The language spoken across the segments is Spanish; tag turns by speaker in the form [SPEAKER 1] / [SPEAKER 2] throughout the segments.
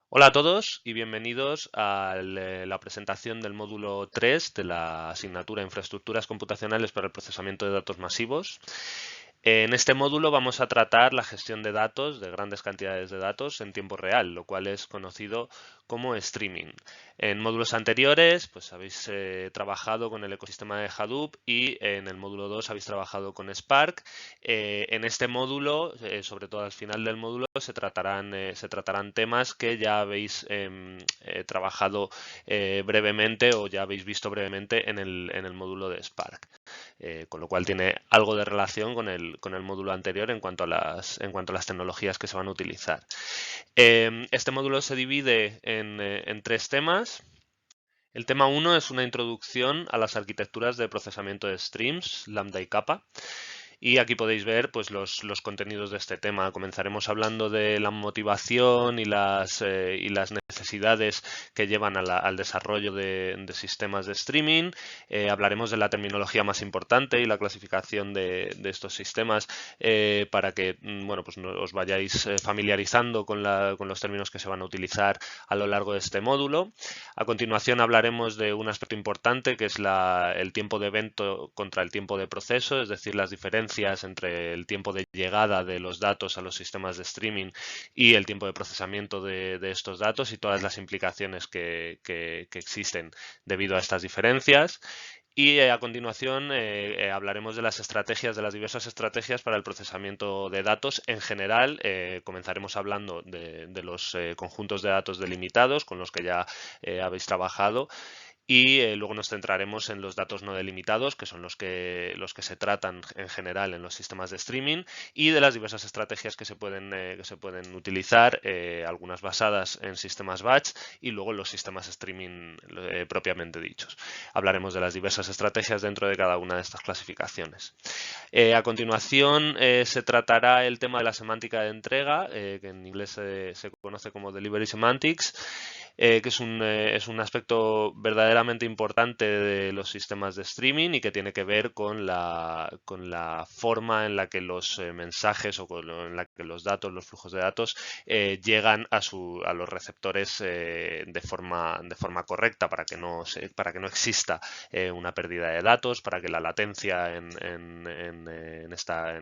[SPEAKER 1] Hola a todos y bienvenidos a la presentación del módulo 3 de la asignatura Infraestructuras computacionales para el procesamiento de datos masivos. En este módulo vamos a tratar la gestión de datos, de grandes cantidades de datos en tiempo real, lo cual es conocido como streaming. En módulos anteriores, pues habéis trabajado con el ecosistema de Hadoop y en el módulo 2 habéis trabajado con Spark. En este módulo, sobre todo al final del módulo, se tratarán temas que ya habéis trabajado brevemente o ya habéis visto brevemente en el módulo de Spark. Con lo cual tiene algo de relación con el módulo anterior en cuanto a las tecnologías que se van a utilizar. Este módulo se divide en tres temas. El tema 1 es una introducción a las arquitecturas de procesamiento de streams, lambda y kappa. Y aquí podéis ver pues, los contenidos de este tema. Comenzaremos hablando de la motivación y las necesidades que llevan al desarrollo de sistemas de streaming. Hablaremos de la terminología más importante y la clasificación de estos sistemas para que bueno, pues os vayáis familiarizando con los términos que se van a utilizar a lo largo de este módulo. A continuación hablaremos de un aspecto importante que es el tiempo de evento contra el tiempo de proceso, es decir, las diferencias entre el tiempo de llegada de los datos a los sistemas de streaming y el tiempo de procesamiento de estos datos y todas las implicaciones que existen debido a estas diferencias. Y a continuación hablaremos de las estrategias, de las diversas estrategias para el procesamiento de datos en general. Comenzaremos hablando de los conjuntos de datos delimitados con los que ya habéis trabajado y luego nos centraremos en los datos no delimitados, que son los que se tratan en general en los sistemas de streaming, y de las diversas estrategias que se pueden utilizar, algunas basadas en sistemas batch y luego en los sistemas streaming propiamente dichos. Hablaremos de las diversas estrategias dentro de cada una de estas clasificaciones. A continuación se tratará el tema de la semántica de entrega, que en inglés se conoce como Delivery Semantics, que es un aspecto verdaderamente importante de los sistemas de streaming y que tiene que ver con la forma en la que los mensajes o en la que los datos, los flujos de datos, llegan a los receptores de forma correcta para que no exista una pérdida de datos, para que la latencia en esta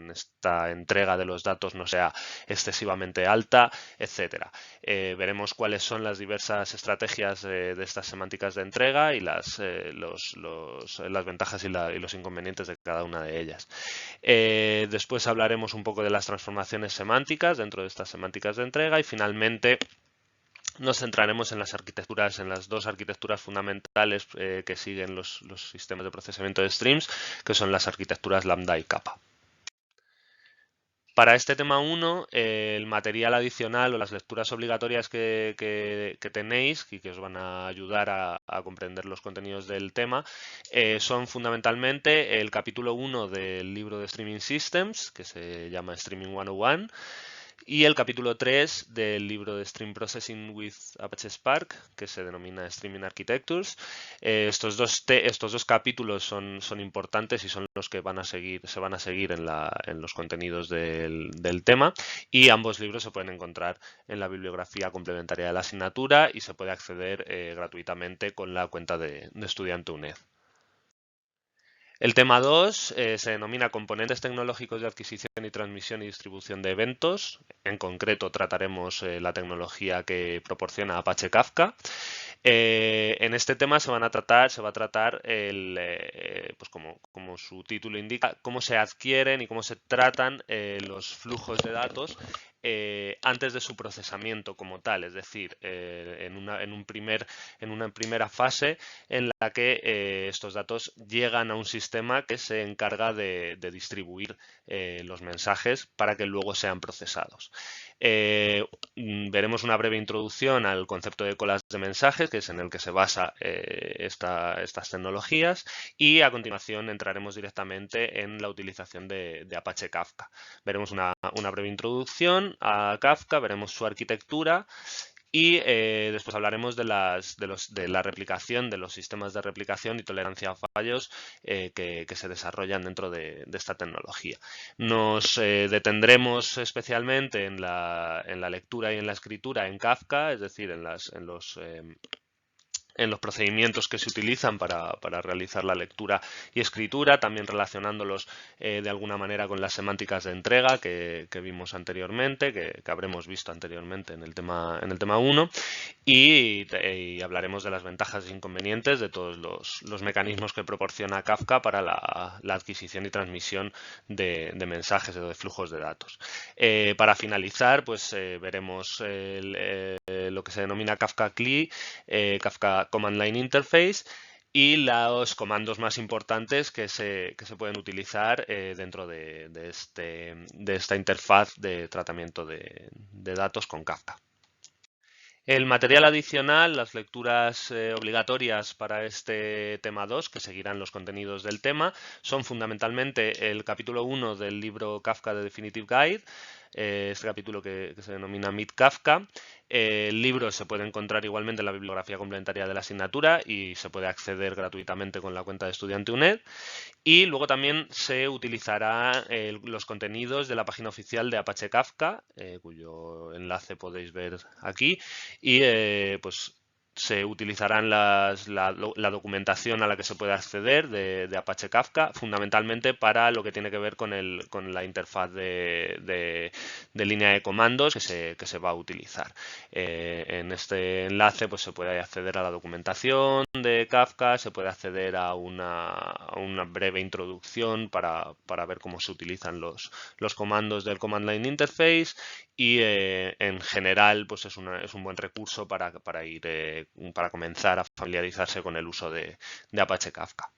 [SPEAKER 1] entrega de los datos no sea excesivamente alta, etcétera. Veremos cuáles son las diversas estrategias de estas semánticas de entrega y las ventajas y los inconvenientes de cada una de ellas. Después hablaremos un poco de las transformaciones semánticas dentro de estas semánticas de entrega y finalmente nos centraremos en las dos arquitecturas fundamentales que siguen los sistemas de procesamiento de streams, que son las arquitecturas lambda y kappa. Para este tema 1, el material adicional o las lecturas obligatorias que tenéis y que os van a ayudar a comprender los contenidos del tema son fundamentalmente el capítulo 1 del libro de Streaming Systems, que se llama Streaming 101, y el capítulo 3 del libro de Stream Processing with Apache Spark, que se denomina Streaming Architectures. Estos dos capítulos son importantes y son los que se van a seguir en los contenidos del tema, y ambos libros se pueden encontrar en la bibliografía complementaria de la asignatura y se puede acceder gratuitamente con la cuenta de estudiante UNED. El tema 2 se denomina componentes tecnológicos de adquisición y transmisión y distribución de eventos. En concreto trataremos la tecnología que proporciona Apache Kafka. En este tema se va a tratar pues como su título indica, cómo se adquieren y cómo se tratan los flujos de datos antes de su procesamiento como tal, es decir, en una primera fase en la que estos datos llegan a un sistema que se encarga de distribuir los mensajes para que luego sean procesados. Veremos una breve introducción al concepto de colas de mensajes, que es en el que se basa estas tecnologías, y a continuación entraremos directamente en la utilización de Apache Kafka. Veremos una breve introducción a Kafka, veremos su arquitectura Y después hablaremos de la replicación, de los sistemas de replicación y tolerancia a fallos que se desarrollan dentro de esta tecnología. Nos detendremos especialmente en la lectura y en la escritura en Kafka, es decir, en los procedimientos que se utilizan para realizar la lectura y escritura, también relacionándolos de alguna manera con las semánticas de entrega que vimos anteriormente, que habremos visto anteriormente en el tema 1, y hablaremos de las ventajas e inconvenientes de todos los mecanismos que proporciona Kafka para la adquisición y transmisión de mensajes o de flujos de datos. Para finalizar, pues veremos lo que se denomina Kafka CLI, Kafka Command Line Interface, y los comandos más importantes que se pueden utilizar dentro de esta interfaz de tratamiento de datos con Kafka. El material adicional, las lecturas obligatorias para este tema 2, que seguirán los contenidos del tema, son fundamentalmente el capítulo 1 del libro Kafka The Definitive Guide, este capítulo que se denomina Meet Kafka. El libro se puede encontrar igualmente en la bibliografía complementaria de la asignatura y se puede acceder gratuitamente con la cuenta de estudiante UNED. Y luego también se utilizará los contenidos de la página oficial de Apache Kafka, cuyo enlace podéis ver aquí, y pues se utilizarán la documentación a la que se puede acceder de Apache Kafka, fundamentalmente para lo que tiene que ver con la interfaz de línea de comandos que se va a utilizar. En este enlace pues se puede acceder a la documentación de Kafka, se puede acceder a una breve introducción para ver cómo se utilizan los comandos del Command Line Interface, y en general pues es un buen recurso para comenzar a familiarizarse con el uso de Apache Kafka.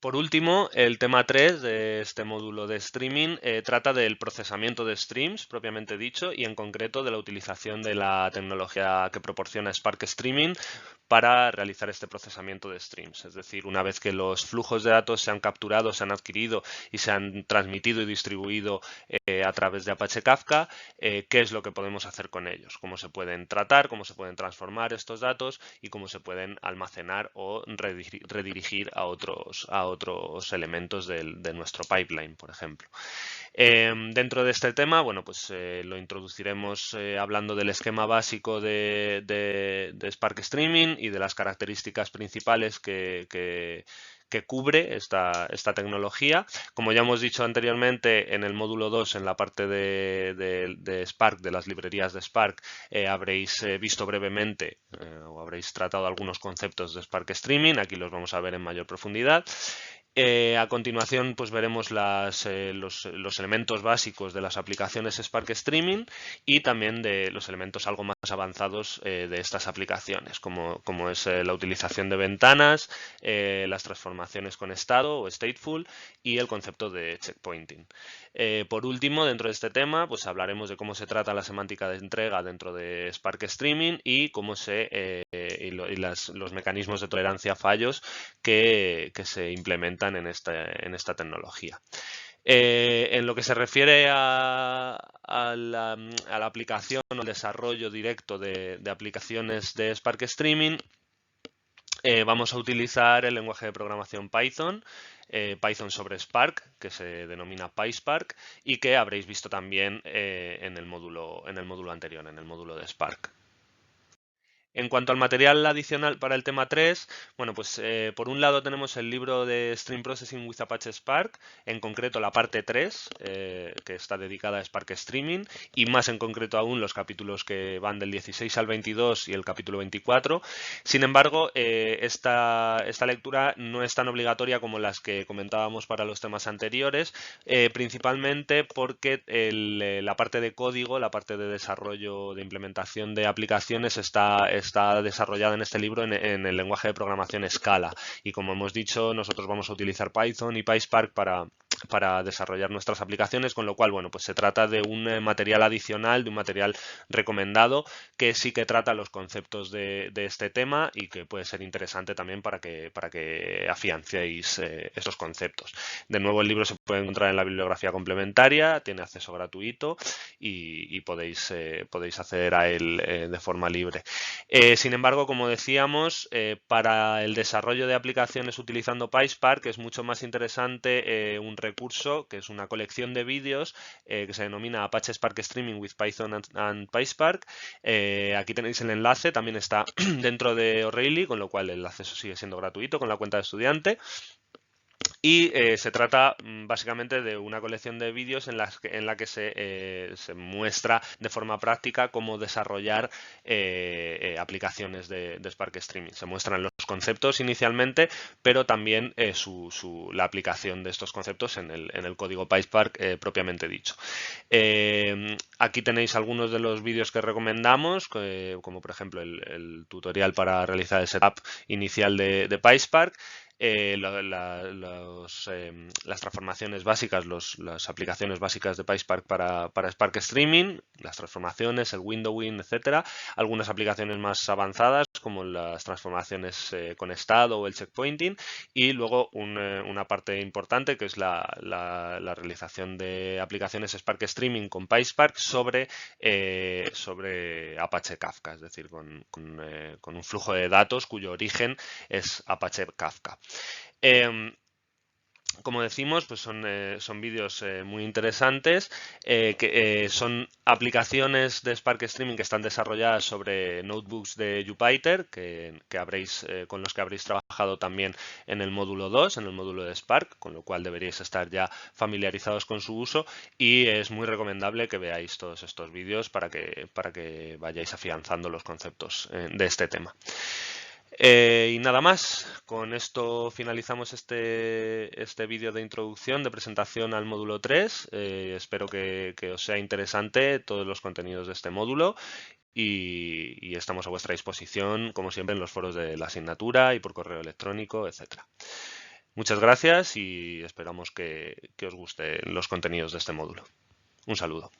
[SPEAKER 1] Por último, el tema 3 de este módulo de streaming trata del procesamiento de streams, propiamente dicho, y en concreto de la utilización de la tecnología que proporciona Spark Streaming para realizar este procesamiento de streams. Es decir, una vez que los flujos de datos se han capturado, se han adquirido y se han transmitido y distribuido a través de Apache Kafka, qué es lo que podemos hacer con ellos, cómo se pueden tratar, cómo se pueden transformar estos datos y cómo se pueden almacenar o redirigir a otros elementos de nuestro pipeline, por ejemplo. Dentro de este tema, bueno, pues lo introduciremos hablando del esquema básico de Spark Streaming y de las características principales que cubre esta tecnología. Como ya hemos dicho anteriormente, en el módulo 2, en la parte de Spark, de las librerías de Spark, habréis visto brevemente o habréis tratado algunos conceptos de Spark Streaming. Aquí los vamos a ver en mayor profundidad. A continuación, pues veremos los elementos básicos de las aplicaciones Spark Streaming y también de los elementos algo más avanzados de estas aplicaciones, como es la utilización de ventanas, las transformaciones con estado o stateful y el concepto de checkpointing. Por último, dentro de este tema, pues hablaremos de cómo se trata la semántica de entrega dentro de Spark Streaming y cómo los mecanismos de tolerancia a fallos que se implementan en esta tecnología. En lo que se refiere a la aplicación o el desarrollo directo de aplicaciones de Spark Streaming, vamos a utilizar el lenguaje de programación Python, Python sobre Spark, que se denomina PySpark, y que habréis visto también en el módulo anterior, en el módulo de Spark. En cuanto al material adicional para el tema 3, bueno, pues por un lado tenemos el libro de Stream Processing with Apache Spark, en concreto la parte 3, que está dedicada a Spark Streaming, y más en concreto aún los capítulos que van del 16 al 22 y el capítulo 24. Sin embargo, esta lectura no es tan obligatoria como las que comentábamos para los temas anteriores, principalmente porque la parte de código, la parte de desarrollo, de implementación de aplicaciones está desarrollada en este libro en el lenguaje de programación Scala, y como hemos dicho, nosotros vamos a utilizar Python y PySpark para para desarrollar nuestras aplicaciones, con lo cual, bueno, pues se trata de un material adicional, de un material recomendado que sí que trata los conceptos de este tema y que puede ser interesante también para que afiancéis estos conceptos. De nuevo, el libro se puede encontrar en la bibliografía complementaria, tiene acceso gratuito y podéis acceder a él de forma libre. Sin embargo, como decíamos, para el desarrollo de aplicaciones utilizando PySpark es mucho más interesante un recurso que es una colección de vídeos que se denomina Apache Spark Streaming with Python and PySpark. Aquí tenéis el enlace, también está dentro de O'Reilly, con lo cual el acceso sigue siendo gratuito con la cuenta de estudiante. Y se trata básicamente de una colección de vídeos en la que se muestra de forma práctica cómo desarrollar aplicaciones de Spark Streaming. Se muestran los conceptos inicialmente, pero también la aplicación de estos conceptos en el código PySpark propiamente dicho. Aquí tenéis algunos de los vídeos que recomendamos, como por ejemplo el tutorial para realizar el setup inicial de PySpark. Las transformaciones básicas, las aplicaciones básicas de PySpark para Spark Streaming, las transformaciones, el windowing, etcétera. Algunas aplicaciones más avanzadas como las transformaciones con estado o el checkpointing, y luego una parte importante que es la realización de aplicaciones Spark Streaming con PySpark sobre Apache Kafka, es decir, con un flujo de datos cuyo origen es Apache Kafka. Como decimos, pues son vídeos muy interesantes, que son aplicaciones de Spark Streaming que están desarrolladas sobre notebooks de Jupyter, con los que habréis trabajado también en el módulo 2, en el módulo de Spark, con lo cual deberíais estar ya familiarizados con su uso, y es muy recomendable que veáis todos estos vídeos para que vayáis afianzando los conceptos de este tema. Y nada más, con esto finalizamos este vídeo de introducción, de presentación al módulo 3. Espero que os sea interesante todos los contenidos de este módulo y estamos a vuestra disposición, como siempre, en los foros de la asignatura y por correo electrónico, etcétera. Muchas gracias y esperamos que os gusten los contenidos de este módulo. Un saludo.